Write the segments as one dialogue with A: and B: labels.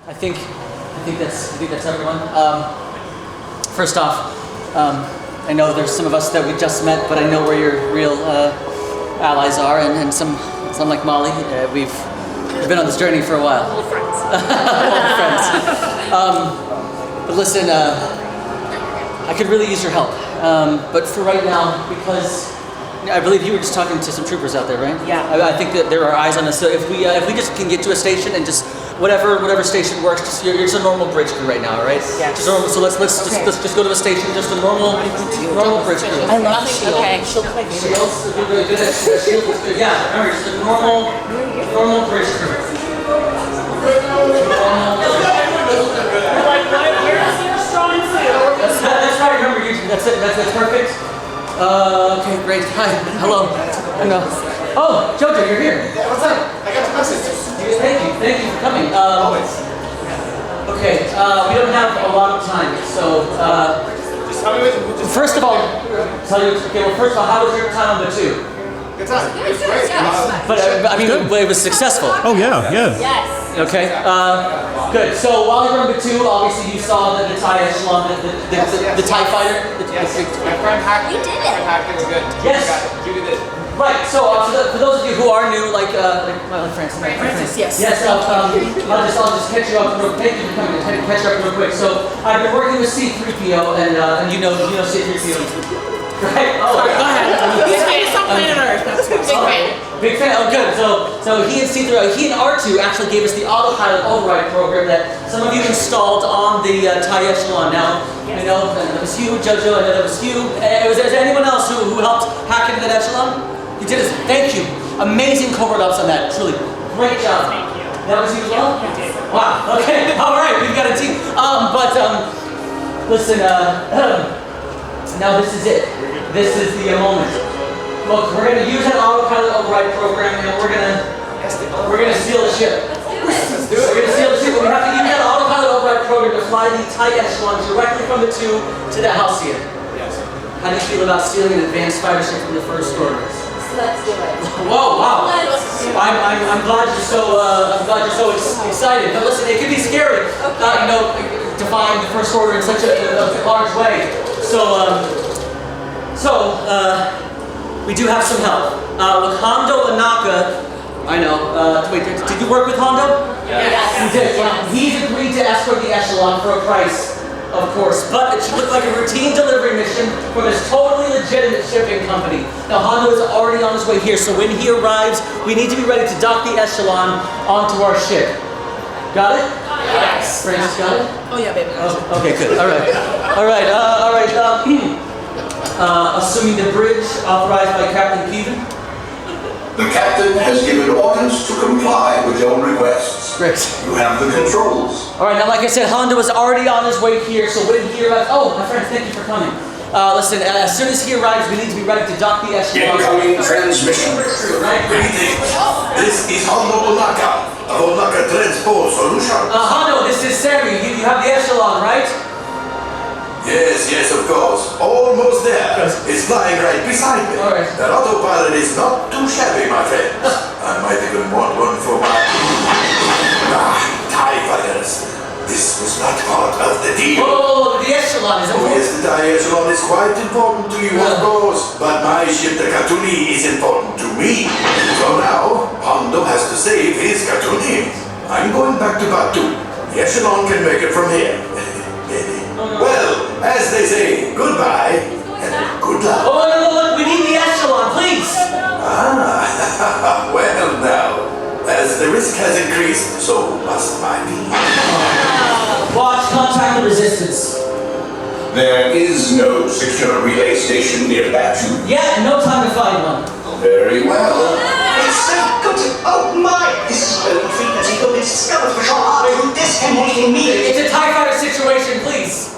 A: I think that's everyone. First off, I know there's some of us that we just met, but I know where your real allies are, and some like Molly, we've been on this journey for a while.
B: Old friends.
A: Old friends. But listen, I could really use your help. But for right now, because I believe you were just talking to some troopers out there, right?
B: Yeah.
A: I think that there are eyes on us. So if we just can get to a station and just whatever station works, you're just a normal bridge crew right now, right?
B: Yes.
A: Just normal, so let's just go to a station, just a normal bridge crew.
B: I love Shield.
A: Okay.
B: Shield's my favorite.
A: Shields, good. Shield is good. Yeah, remember, just a normal bridge crew. That's right. Remember, that's it. That's perfect. Okay, great. Hi. Hello. Oh, Jojo, you're here.
C: Yeah, what's up? I got the message.
A: Thank you for coming.
C: Always.
A: Okay, we don't have a lot of time, so
C: Just tell me what.
A: first of all, first of all, how was your time on Batuu?
C: Good time. It was great.
A: But I mean, it was successful.
D: Oh yeah.
B: Yes.
A: Okay, good. So while you were in Batuu, obviously you saw the TIE Echelon, the TIE fighter.
C: Yes. My friend hacked it.
B: You did it.
C: My friend hacked it. We're good.
A: Yes.
C: Judy did.
A: Right. So for those of you who are new, like Francis.
B: Yes.
A: Yes. I'll just catch you up real. Thank you for coming. Catch you up real quick. So I've been working with C-3PO, and you know C-3PO. Right? Oh,
B: Sorry, go ahead. He's based on planet Earth. That's big fan.
A: Big fan. Oh, good. So he and R2 actually gave us the autopilot override program that some of you installed on the TIE Echelon. Now, I know that was you, Jojo. I know that was you. Was there anyone else who helped hack into that Echelon? You did it. Thank you. Amazing covert ups on that. Truly, great job. Thank you. That was you as well. Wow. Okay. All right. We've got a team. Listen. Now this is it. This is the moment. Look, we're gonna use that autopilot override program, and we're gonna steal the ship.
C: Let's do
A: We're
C: it.
A: gonna steal the ship, but we have to use that autopilot override program to fly the TIE Echelon directly from the Batuu to the Halcyon.
C: Yes.
A: How do you feel about stealing an advanced fighter ship from the First Order?
B: Let's do it.
A: Whoa! Wow!
B: Let's do it.
A: I'm glad you're so excited. But listen, it can be scary, defying the First Order in such a large way. So we do have some help. With Hondo Ohnaka, I know. Wait, did you work with Hondo?
B: Yes.
A: You did. He's agreed to escort the Echelon for a price, of course, but it should look like a routine delivery mission for this totally legitimate shipping company. Now, Hondo is already on his way here, so when he arrives, we need to be ready to dock the Echelon onto our ship. Got it?
B: Yes.
A: Francis, got it?
B: Oh yeah, baby.
A: Oh, okay, good. All right. Assuming the bridge authorized by Captain Keevan.
E: The captain has given orders to comply with your requests.
A: Great.
E: You have the controls.
A: All right, now like I said, Hondo is already on his way here, so when he arrives... Oh, my friends, thank you for coming. Listen, as soon as he arrives, we need to be ready to dock the Echelon.
E: Incoming transmission. Greetings. This is Hondo Ohnaka of Ohnaka Transport Solutions.
A: Hondo, this is Sammie. You have the Echelon, right?
E: Yes, of course. Almost there. It's flying right beside me.
A: All right.
E: That autopilot is not too shabby, my friends. I might even want one for my... TIE fighters. This was not part of the deal.
A: Oh, the Echelon is important.
E: Yes, the TIE Echelon is quite important to you, of course. But my ship, the Katuni, is important to me. So now, Hondo has to save his Katuni. I'm going back to Batuu. The Echelon can make it from here. Well, as they say, goodbye and good luck.
A: Oh, no, we need the Echelon, please.
E: Well now, as the risk has increased, so must my peace.
A: Watch, contact the Resistance.
E: There is no secure relay station near Batuu.
A: Yeah, no time to find one.
E: Very well.
F: It's so good to... Oh my! This is a frequency that is discovered for sure. Are you disconnecting me?
A: It's a TIE fighter situation, please.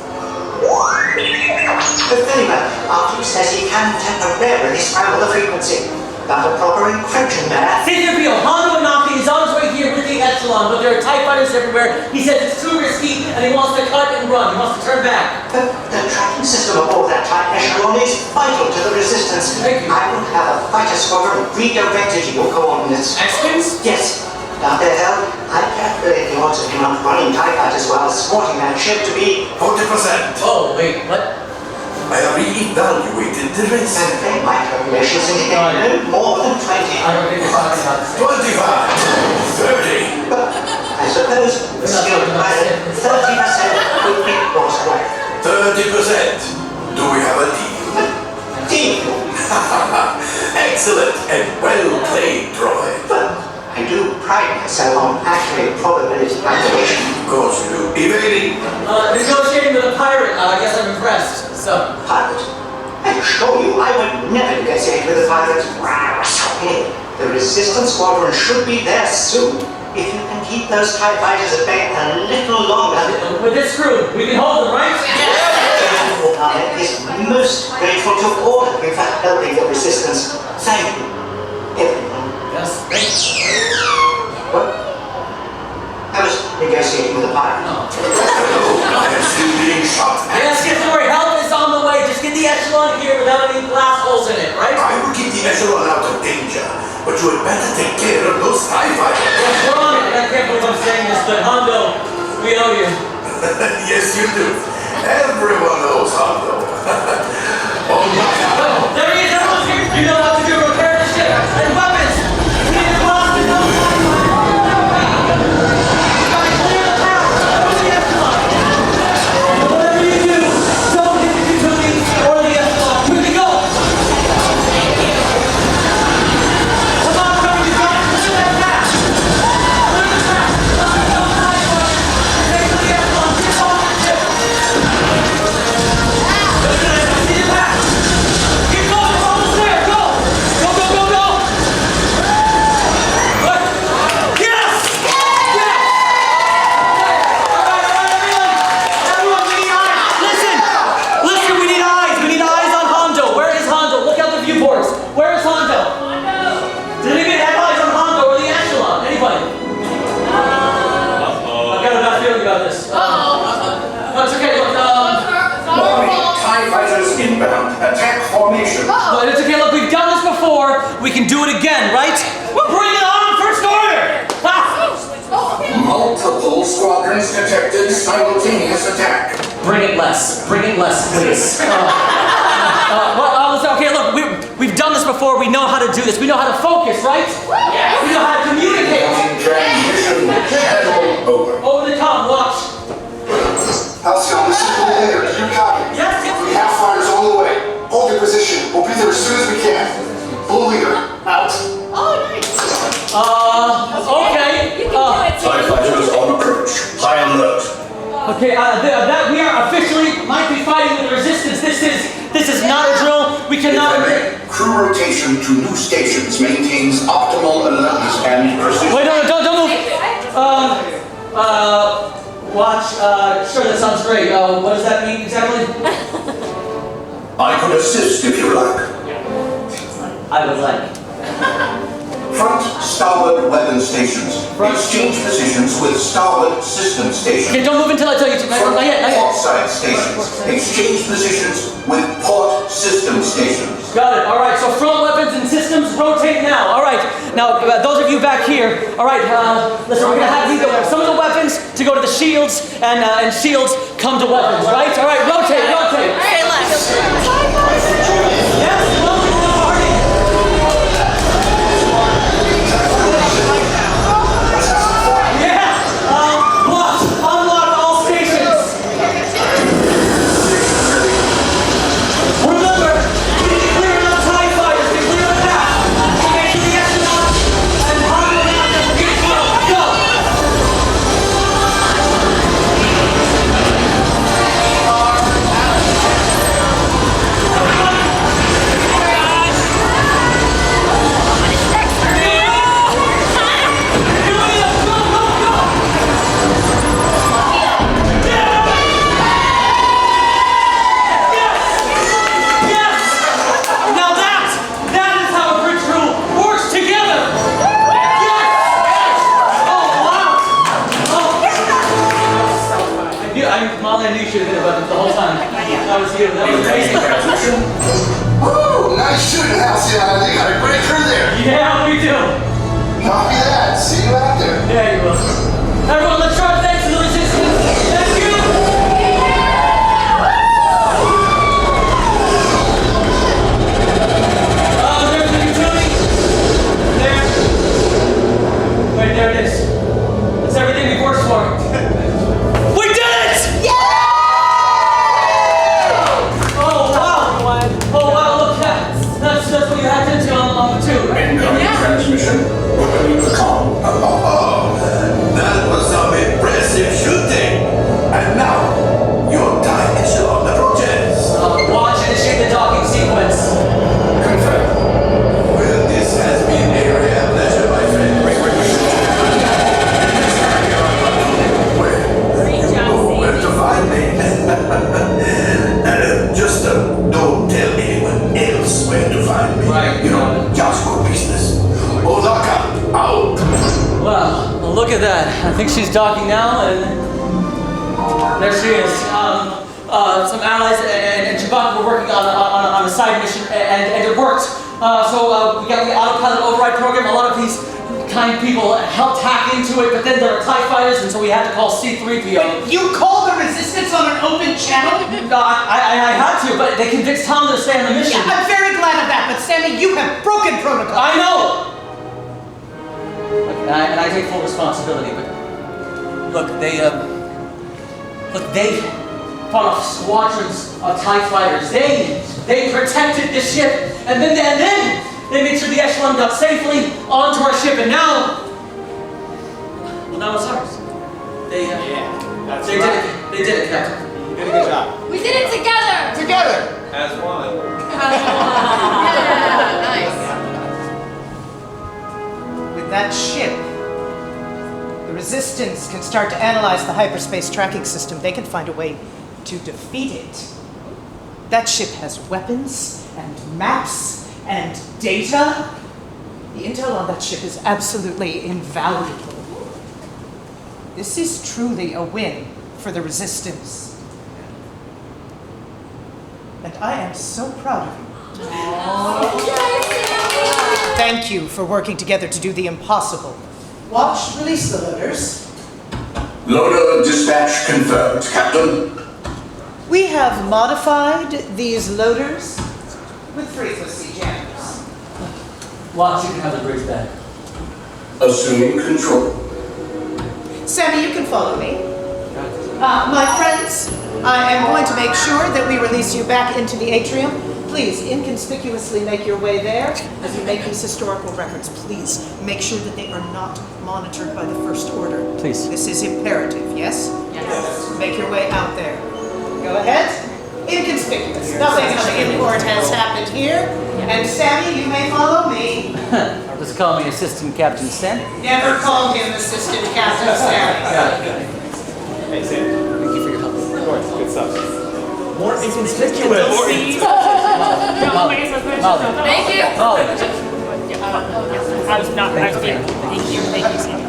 F: Very well. Arthur says he can temporarily scramble the frequency. Got a proper encryption there.
A: C-3PO, Hondo Ohnaka is on his way here with the Echelon, but there are TIE fighters everywhere. He says it's too risky, and he wants to cut and run. He wants to turn back.
F: The tracking system aboard that TIE Echelon is vital to the Resistance.
A: Thank you.
F: I will have a fighter squadron redirected to your coordinates.
C: X-Wings?
F: Yes. Dr. Hell, I calculate the odds of him running TIE fighters while escorting that ship to be
E: 40%.
A: Oh, wait, what?
E: I have reevaluated the risk.
F: And then my calculations indicate no more than 20.
A: I don't think we're talking about the same.
E: 25. 30.
F: But I suppose the skilled pilot, 30% would be brought away.
E: 30%. Do we have a deal?
F: Deal.
E: Excellent and well played, droid.
F: But I do pride myself on accurate probability calculation.
E: Of course you do. Evading.
A: Negotiating with a pirate, I guess I'm impressed. So,
F: Pilot, I assure you I would never negotiate with a pilot. Hey, the resistance squadron should be there soon. If you can keep those TIE fighters at bay a little longer.
A: with this crew, we can hold them, right?
F: I is most grateful to all of you for helping the resistance. Thank you, everyone.
A: Yes, thanks.
F: What? I was negotiating with a pilot.
E: I am still being shot at.
A: Yes, don't worry, help is on the way. Just get the Echelon here without any glass holes in it, right?
E: I will keep the Echelon out of danger, but you had better take care of those TIE fighters.
A: We're on it. I can't believe I'm saying this, but Hondo, we owe you.
E: Yes, you do. Everyone knows Hondo. Ohnaka.
A: There he is, everyone's here. You know how to do repair the ship and weapons. We need to blast it down. Gotta clear the path for the Echelon. Whatever you do, don't hit the Katoombi or the Echelon. Here we go. Come on, Cody, you got it. Clear that path. Clear the path. Take to the Echelon. Get off the ship. See the path. Keep going. We're almost there. Go. Go, go, go, go. What? Yes! Yes! Everyone, we need eyes. Listen, we need eyes. We need eyes on Hondo. Where is Hondo? Look out the viewports. Where is Hondo? Did anybody have eyes on Hondo or the Echelon? Anybody? I've got a bad feeling about this. No, it's okay. Look,
D: Warning, TIE fighters inbound. Attack formation.
A: no, it's okay. Look, we've done this before. We can do it again, right? Bring it on, first order.
D: Multiple squadrons detected. Simultaneous attack.
A: Bring it less, please. Okay, look, we've done this before. We know how to do this. We know how to focus, right? Yes. We know how to communicate.
D: Transmission channel over.
A: Over the top, watch.
G: Halcyon, this is Blue Leader. Do you copy?
A: Yes, yes,
G: We
A: yes.
G: have fighters on the way. Hold your position. We'll be there as soon as we can. Blue Leader, out.
A: Okay.
D: TIE fighters on approach. High alert.
A: Okay, that we are officially might be fighting with the resistance. This is not a drill. We cannot.
D: Crew rotation to new stations maintains optimal alertness and precision.
A: Wait, no, don't move. Watch. Sure, that sounds great. What does that mean exactly?
D: I could assist if you like.
A: I would like.
D: Front starboard weapon stations. Exchange positions with starboard system stations.
A: Okay, don't move until I tell you to.
D: Front
A: Not yet.
D: port side stations. Exchange positions with port system stations.
A: Got it. All right. So front weapons and systems rotate now. All right. Now those of you back here. All right. Listen, we're gonna have you go. Some of the weapons to go to the shields, and shields come to weapons. Right. All right. Rotate.
B: Stay left.
A: Yes. Welcome to the party. Yeah. Watch. Unlock all stations. Remember, we need to clear enough TIE fighters to clear the path. To get to the Echelon and Hondo Ohnaka to get close. Go. I knew you should have hit a button the whole time. That was you. That was amazing.
G: Woo! Nice shooting, Halcyon. You got a great crew there.
A: Yeah, we do.
G: Copy that. See you after.
A: There you go. Everyone, let's try thanks to the resistance. Thank you. There's the utility. There. Right there it is. That's everything we've worked for. We did it! Yeah! Oh wow! Oh wow! Look, that's what you hacked into on Batuu, right?
E: Incoming transmission. Opening the comm. That was some impressive shooting. And now, your TIE Echelon approaches.
A: Watch initiate the docking sequence.
E: Confirm. Well, this has been a rare pleasure, my friend. Where? You know where to find me. Just don't tell anyone else where to find me.
A: Right.
E: You know, just for business. Ohnaka, out.
A: Well, look at that. I think she's docking now, and there she is. Some allies and Chewbacca were working on a side mission, and it worked. So we got the autopilot override program. A lot of these kind people helped hack into it, but then there were TIE fighters, and so we had to call C-3PO.
H: You called the resistance on an open channel?
A: I had to, but they convinced Tom to stay on the mission.
H: Yeah, I'm very glad of that, but Sammie, you have broken protocol.
A: I know! And I take full responsibility, but look, they fought off squadrons of TIE fighters. They protected the ship, and then they made sure the Echelon got safely onto our ship, and now it's ours. They did it, Captain.
C: You did a good job.
B: We did it together!
C: Together. As one.
B: Nice.
H: With that ship, the resistance can start to analyze the hyperspace tracking system. They can find a way to defeat it. That ship has weapons and maps and data. The intel on that ship is absolutely invaluable. This is truly a win for the resistance. And I am so proud of you. Thank you for working together to do the impossible. Watch, release the loaders.
E: Loader dispatch confirmed, Captain.
H: We have modified these loaders with frequency jammers.
A: Watch, you can have the bridge back.
E: Assuming control.
H: Sammie, you can follow me. My friends, I am going to make sure that we release you back into the atrium. Please, inconspicuously make your way there. As you make these historical records, please make sure that they are not monitored by the First Order.
A: Please.
H: This is imperative, yes?
B: Yes.
H: Make your way out there. Go ahead. Inconspicuous. Nothing of import has happened here. And Sammie, you may follow me.
A: I'll just call me Assistant Captain Stan.
H: Never call him Assistant Captain Sammie.
C: Hey, Sam.
A: Thank you for your help.
C: Of course. Good stuff.
I: More inconspicuous.
A: Molly.
B: Thank you!
A: Molly.
I: I was not. Thank you. Thank you, Sam.